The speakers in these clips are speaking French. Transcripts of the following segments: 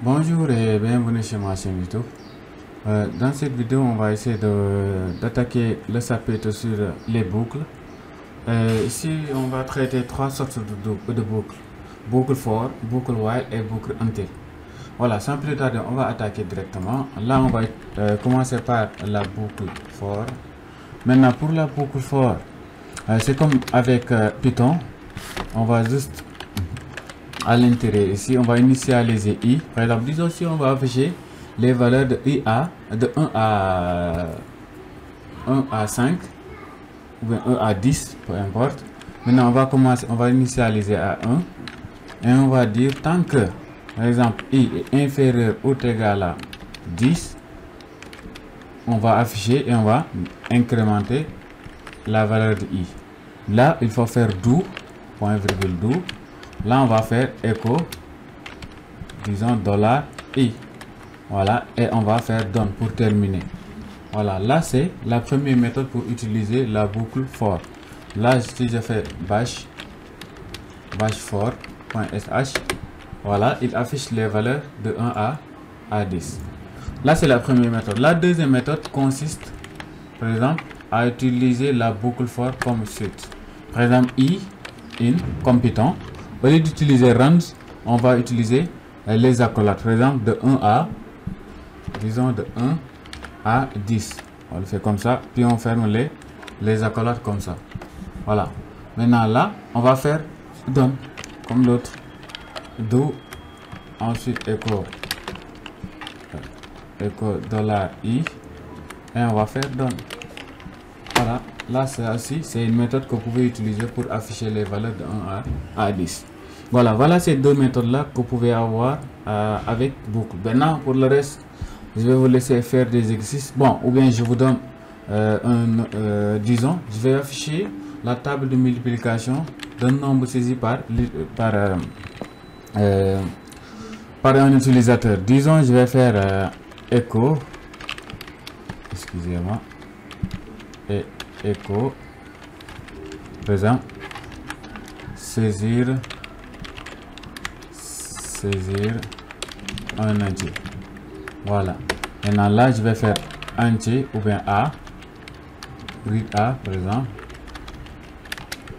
Bonjour et bienvenue sur ma chaîne YouTube. Dans cette vidéo, on va essayer d'attaquer le chapitre sur les boucles. Ici, on va traiter trois sortes de boucles. Boucle for, boucle while et boucle until. Voilà, sans plus tarder, on va attaquer directement. Là, on va commencer par la boucle for. Maintenant, pour la boucle for, c'est comme avec Python. On va juste à l'intérieur ici, on va initialiser i. Par exemple, disons si on va afficher les valeurs de IA de 1 à 5 ou bien 1 à 10, peu importe. Maintenant, on va initialiser à 1 et on va dire tant que, par exemple, i est inférieur ou égal à 10, on va afficher et on va incrémenter la valeur de i. Là, il faut faire do, point virgule do. Là, on va faire echo, disons $i. Voilà, et on va faire done pour terminer. Voilà, là c'est la première méthode pour utiliser la boucle for. Là, si je fais bash for.sh, voilà, il affiche les valeurs de 1 à 10. Là, c'est la première méthode. La deuxième méthode consiste, par exemple, à utiliser la boucle for comme suite. Par exemple, i, in, comme Python. Au lieu d'utiliser runs, on va utiliser les accolades. Par exemple, de 1 à, disons de 1 à 10. On le fait comme ça, puis on ferme les accolades comme ça. Voilà. Maintenant là, on va faire done, comme l'autre. Do, ensuite echo $i, et on va faire done. Voilà. Là, c'est une méthode que vous pouvez utiliser pour afficher les valeurs de 1 à 10. Voilà ces deux méthodes-là que vous pouvez avoir avec boucle. Maintenant, pour le reste, je vais vous laisser faire des exercices. Bon, ou bien je vous donne disons, je vais afficher la table de multiplication d'un nombre saisi par un utilisateur. Disons, je vais faire echo, excusez-moi, et echo, présent, saisir un entier. Voilà. Maintenant là, je vais faire entier ou bien a, read a, par exemple,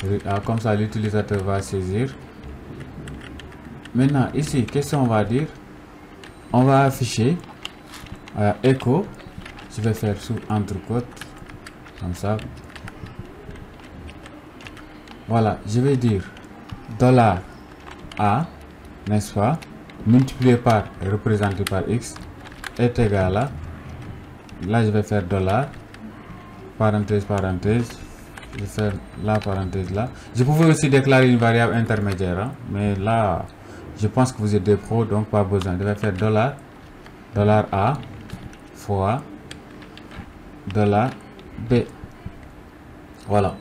read a, comme ça l'utilisateur va saisir. Maintenant ici, qu'est-ce qu'on va dire? On va afficher echo, je vais faire sous entre-côtes, comme ça. Voilà, je vais dire $a, n'est-ce pas, multiplié par, représenté par x, est égal à, là je vais faire $, parenthèse, je vais faire la parenthèse là. Je pouvais aussi déclarer une variable intermédiaire, hein, mais là, je pense que vous êtes des pros, donc pas besoin. Je vais faire $a fois $b. Voilà.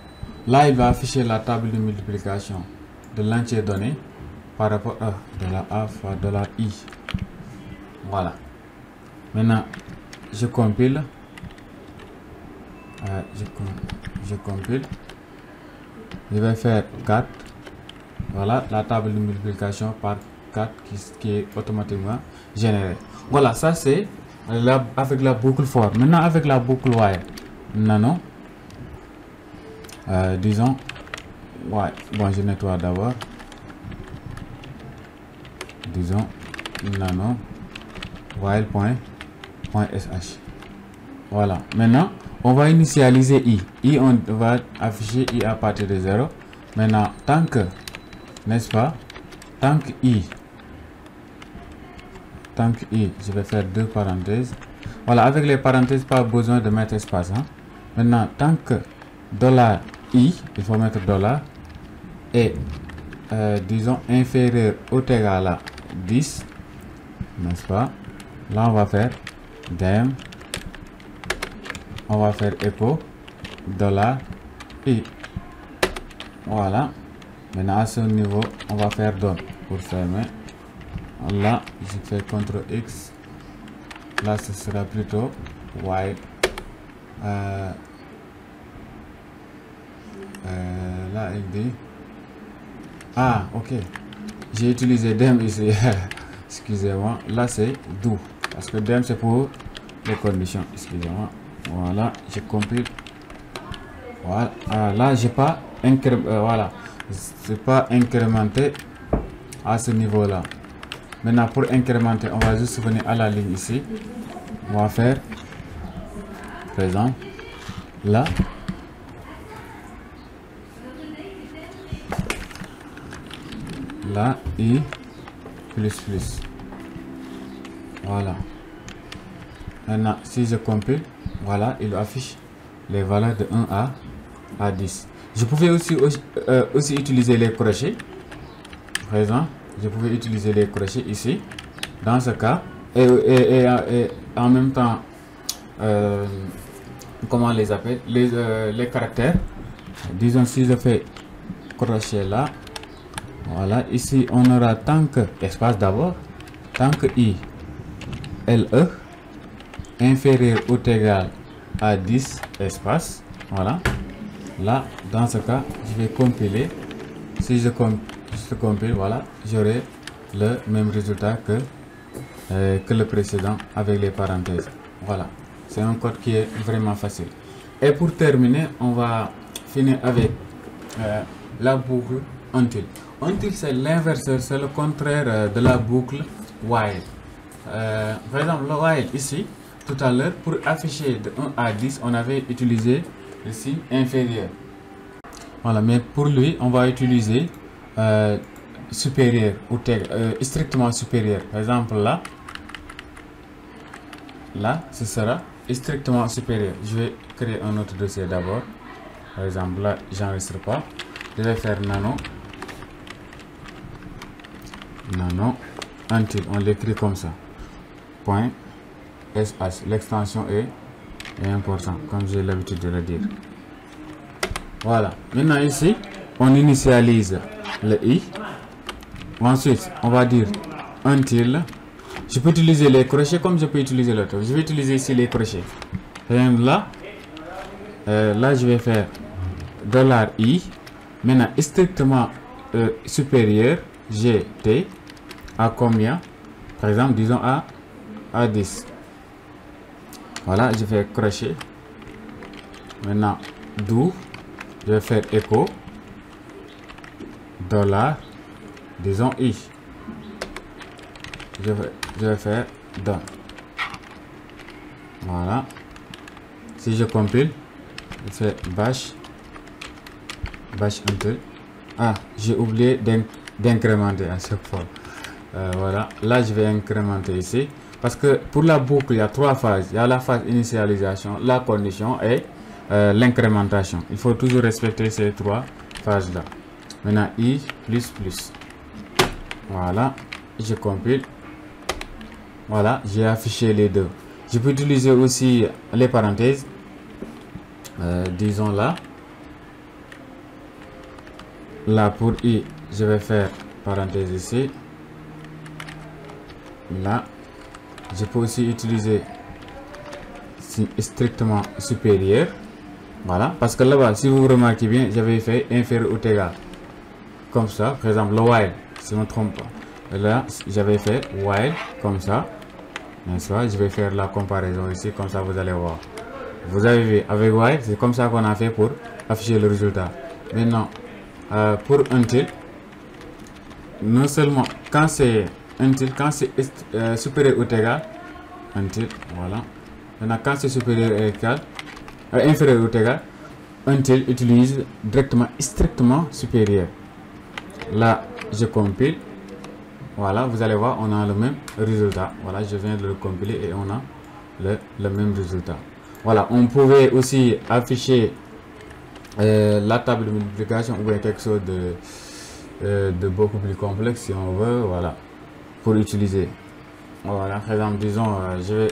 Là, il va afficher la table de multiplication de l'entier donné par rapport à $a fois $i. Voilà. Maintenant, je compile. Je compile. Je vais faire 4. Voilà, la table de multiplication par 4 qui est automatiquement générée. Voilà, ça c'est avec la boucle for. Maintenant, avec la boucle while. Nano. Disons, ouais, bon, je nettoie d'abord. Disons, nano while.sh. Voilà. Maintenant, on va initialiser i. On va afficher i à partir de 0. Maintenant, tant que, n'est-ce pas, tant que i, je vais faire deux parenthèses. Voilà, avec les parenthèses, pas besoin de mettre espace. Hein. Maintenant, tant que $i, il faut mettre $, et disons inférieur ou égal à 10, n'est-ce pas? Là, on va faire dem, on va faire echo $i. Voilà. Maintenant, à ce niveau, on va faire done pour fermer. Là, je fais CTRL X. Là, ce sera plutôt while. Là, il dit. Ah, ok. J'ai utilisé dem ici. excusez-moi, là c'est do, parce que dem c'est pour les conditions, excusez-moi. Voilà, je compile. Voilà, là j'ai pas voilà, c'est pas incrémenté à ce niveau là. Maintenant pour incrémenter, on va juste venir à la ligne ici. On va faire par exemple là, là i plus. Voilà. Maintenant si je compile, voilà, il affiche les valeurs de 1 à 10. Je pouvais aussi utiliser les crochets. Par exemple, je pouvais utiliser les crochets ici, dans ce cas, et en même temps, comment on les appelle, les caractères. Disons, si je fais crochet là, voilà, ici on aura tant que, espace d'abord, tant que i, LE, inférieur ou égal à 10, espace, voilà. Là, dans ce cas, je vais compiler. Si je compile, voilà, j'aurai le même résultat que le précédent avec les parenthèses. Voilà, c'est un code qui est vraiment facile. Et pour terminer, on va finir avec la boucle until. Until, c'est l'inverseur, c'est le contraire de la boucle while. Par exemple, le while ici, tout à l'heure, pour afficher de 1 à 10, on avait utilisé le signe inférieur. Voilà, mais pour lui, on va utiliser supérieur ou strictement supérieur. Par exemple, là, ce sera strictement supérieur. Je vais créer un autre dossier d'abord. Par exemple, là, j'enregistre pas. Je vais faire nano until. On l'écrit comme ça. Point sh. L'extension est important, comme j'ai l'habitude de le dire. Voilà. Maintenant ici, on initialise le i. Ensuite, on va dire until. Je peux utiliser les crochets comme je peux utiliser l'autre. Je vais utiliser ici les crochets. Et là, je vais faire $i. Maintenant, strictement supérieur, gt, à combien? Par exemple, disons à 10. Voilà, je fais crochet. Maintenant, do, je vais faire écho, $, disons i. Je vais faire done. Voilà. Si je compile, je fais bash until. Ah, j'ai oublié d'incrémenter à chaque fois. Voilà, là je vais incrémenter ici. Parce que pour la boucle, il y a 3 phases. Il y a la phase initialisation, la condition et l'incrémentation. Il faut toujours respecter ces 3 phases-là. Maintenant, i plus. Voilà, je compile. Voilà, j'ai affiché les deux. Je peux utiliser aussi les parenthèses. Disons là. Là, pour i, je vais faire parenthèse ici. Là, je peux aussi utiliser strictement supérieur. Voilà, parce que là-bas, si vous remarquez bien, j'avais fait inférieur ou égal. Comme ça, par exemple, le while, si je ne me trompe pas. Là, j'avais fait while, comme ça. N'est-ce pas? Je vais faire la comparaison ici, comme ça vous allez voir. Vous avez vu, avec while, c'est comme ça qu'on a fait pour afficher le résultat. Maintenant, pour until, non seulement quand c'est until, quand c'est supérieur ou égal, until, voilà. Maintenant, quand c'est supérieur ou égal, inférieur ou égal, until utilise directement strictement supérieur. Là, je compile. Voilà, vous allez voir, on a le même résultat. Voilà, je viens de le compiler et on a le même résultat. Voilà, on pouvait aussi afficher la table de multiplication ou bien quelque chose de beaucoup plus complexe si on veut, voilà, pour utiliser. Voilà, par exemple, disons, je vais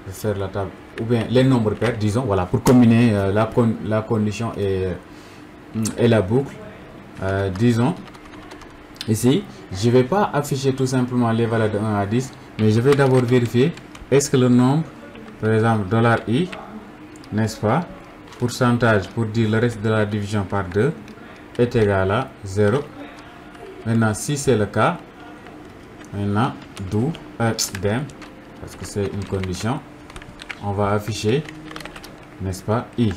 faire la table, ou bien les nombres pairs, disons, voilà, pour combiner la condition et la boucle. Disons, ici, je ne vais pas afficher tout simplement les valeurs de 1 à 10, mais je vais d'abord vérifier est-ce que le nombre, par exemple, $i, n'est-ce pas, pourcentage pour dire le reste de la division par 2 est égal à 0. Maintenant, si c'est le cas, Maintenant, dem, parce que c'est une condition, on va afficher, n'est-ce pas, i.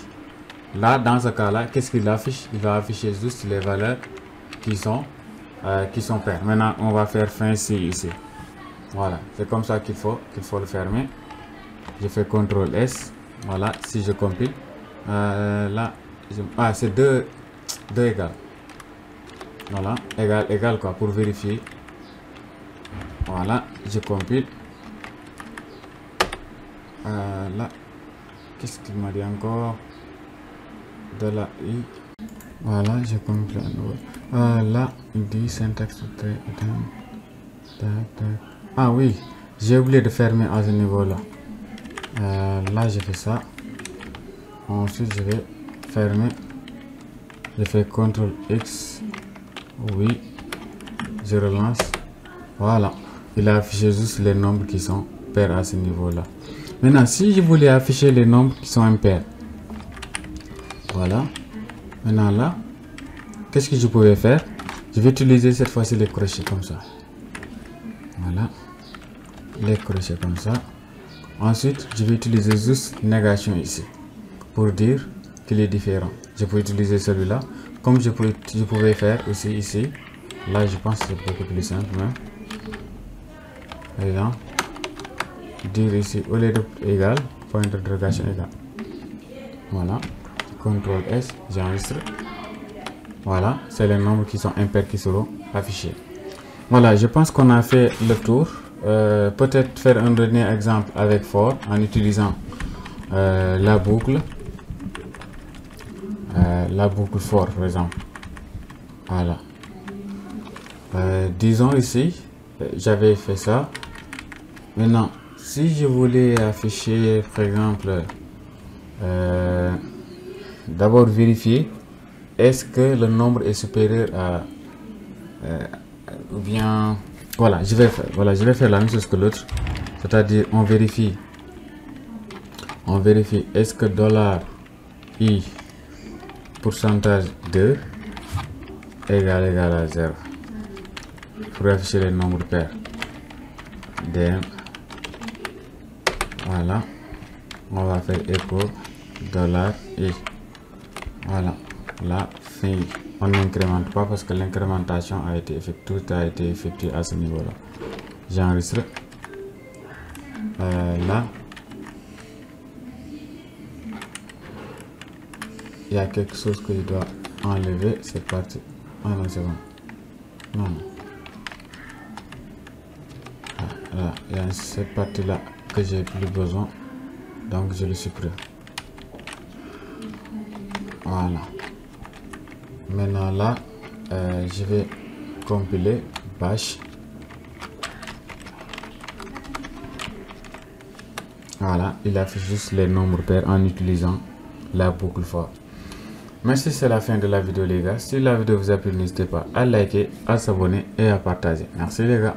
Là, dans ce cas-là, qu'est-ce qu'il affiche? Il va afficher juste les valeurs qui sont paires. Maintenant, on va faire fin si ici. Voilà, c'est comme ça qu'il faut le fermer. Je fais CTRL S. Voilà, si je compile, là, c'est 2 égales. Voilà, égal quoi, pour vérifier. Voilà, je compile. Là, qu'est-ce qu'il m'a dit encore? De la i. Voilà, je compile à nouveau. Là, il dit syntaxe. Ah oui, j'ai oublié de fermer à ce niveau-là. Là, je fais ça. Ensuite, je vais fermer. Je fais CTRL X. Oui, je relance. Voilà, il a affiché juste les nombres qui sont pairs à ce niveau-là. Maintenant, si je voulais afficher les nombres qui sont impairs, voilà. Maintenant là, qu'est-ce que je pouvais faire? Je vais utiliser cette fois-ci les crochets comme ça. Voilà, les crochets comme ça. Ensuite, je vais utiliser juste négation ici pour dire qu'il est différent. Je peux utiliser celui-là, comme je pouvais faire aussi ici. Là, je pense que c'est beaucoup plus simple. Par exemple, dire ici au lieu de égal, point d'interrogation égal. Voilà, CTRL S, j'enregistre. Voilà, c'est les nombres qui sont impairs qui seront affichés. Voilà, je pense qu'on a fait le tour. Peut-être faire un dernier exemple avec for en utilisant la boucle for par exemple. Voilà. Disons ici, j'avais fait ça. Maintenant, si je voulais afficher par exemple, d'abord vérifier est-ce que le nombre est supérieur à ou bien voilà, je vais faire la même chose que l'autre, c'est-à-dire on vérifie est-ce que $i pourcentage 2 égal à 0 pour afficher les nombres pairs. Dem, voilà, on va faire echo $i. Voilà, là fin. On n'incrémente pas parce que l'incrémentation a été effectuée, tout a été effectué à ce niveau-là. J'enregistre. Là, il y a quelque chose que je dois enlever. C'est parti. Ah non, c'est bon. Non. Là, il y a cette partie-là que j'ai plus besoin. Donc, je le supprime. Voilà. Maintenant là, je vais compiler bash. Voilà, il affiche juste les nombres pairs en utilisant la boucle for. Merci, c'est la fin de la vidéo les gars. Si la vidéo vous a plu, n'hésitez pas à liker, à s'abonner et à partager. Merci les gars.